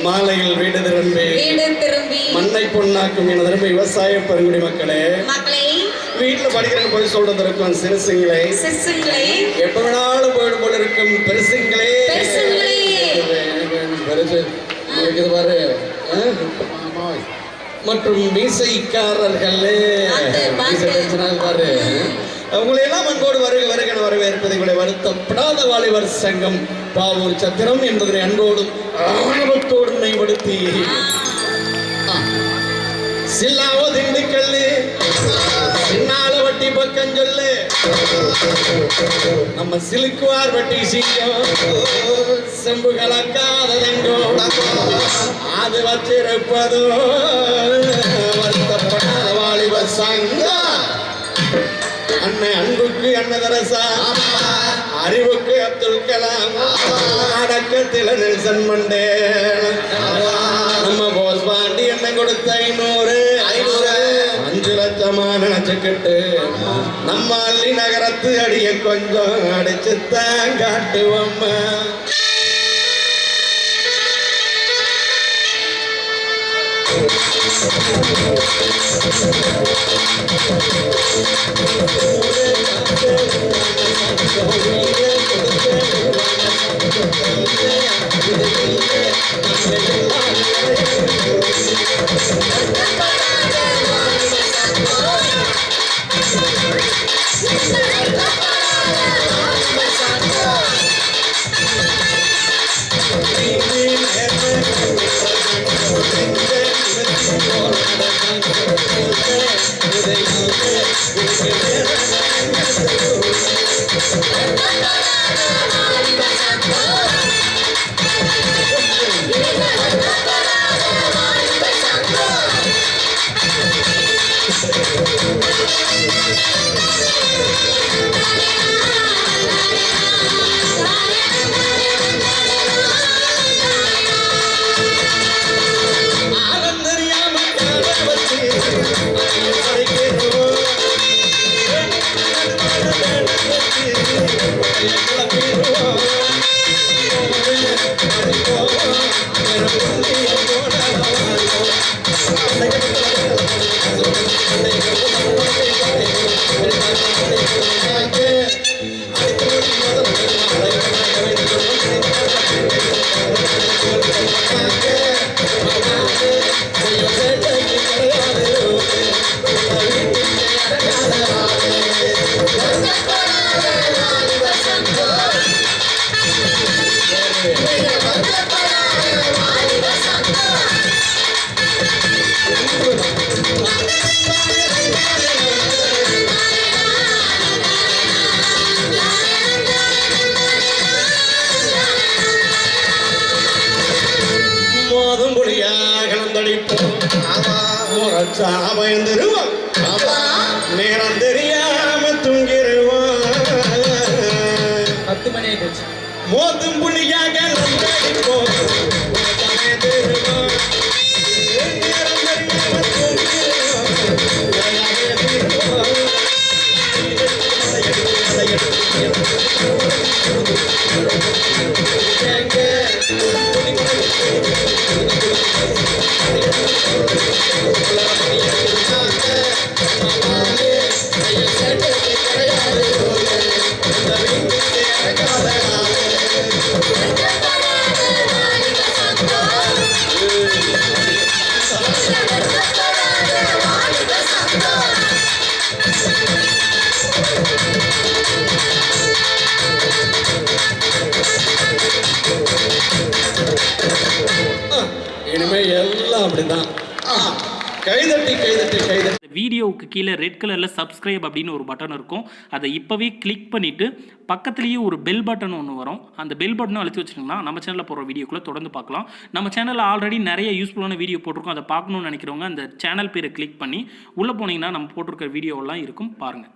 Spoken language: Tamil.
மாலையில் வீடு திரும்பி மண்ணை பொன்னாக்கும் எனது அருமை விவசாய பெருங்குடி மக்களே வீட்டுல படிக்கிறேன்னு போய் சொல்றது இருக்கும் சிறுசுங்களே எப்ப வேணாலும் போயிடும் போல இருக்கும் பெருசுங்களே பாரு மற்றும் மீசைக்காரர்களே பாரு அவங்களை எல்லாம் அன்போடு வருக வரவேற்பதை கூட வருத்தப்படாத வாலிபர் சங்கம் பாவூர் சத்திரம் என்பதனை அன்போடும் ஆணவத்தோடு நினைவுபடுத்தி சில்லாவோ திண்டுக்கல்லு சின்னால வட்டி பக்கம் சொல்லு நம்ம சிலுக்குவார் வட்டி சிங்கம் செம்பு கலக்காத தங்கம் அது வச்சிருப்பதோ வருத்தப்படாத வாலிபர் சங்கம் அன்னை அன்புக்கு அன்னதரசா அறிவுக்கு அப்துல் கலாம் அடக்கத்தில் நெல்சன் மண்டேலா நம்ம போஸ் பாண்டி என்ன கொடுத்த 500 லட்சமா நினைச்சுக்கிட்டு நம்ம அள்ளி நகரத்து அடிய கொஞ்சம் அடிச்சுத்தான் காட்டுவோம் பயந்துருவோம் நேரம் தெரியாம தூங்கிருவோம் 10 மணி ஆயிடுச்சு மோதும் புள்ளியாக நம்படிப்போம் நேரம் தெரியாம தூங்கிருவோம் இனிமே எல்லாம் அப்படிதான் கைதட்டி வீடியோவுக்கு கீழே ரெட் கலரில் சப்ஸ்கிரைப் அப்படின்னு ஒரு பட்டன் இருக்கும். அதை இப்போவே கிளிக் பண்ணிவிட்டு பக்கத்துலேயே ஒரு பெல் பட்டன் ஒன்று வரும். அந்த பெல் பட்டனை அழுத்தி வச்சுருங்கன்னா நம்ம சேனலில் போகிற வீடியோக்குள்ளே தொடர்ந்து பார்க்கலாம். நம்ம சேனலில் ஆல்ரெடி நிறைய யூஸ்ஃபுல்லான வீடியோ போட்டிருக்கோம். அதை பார்க்கணுன்னு நினைக்கிறவங்க அந்த சேனல் பேரை கிளிக் பண்ணி உள்ளே போனீங்கன்னா நம்ம போட்டிருக்கிற வீடியோவெல்லாம் இருக்கும், பாருங்கள்.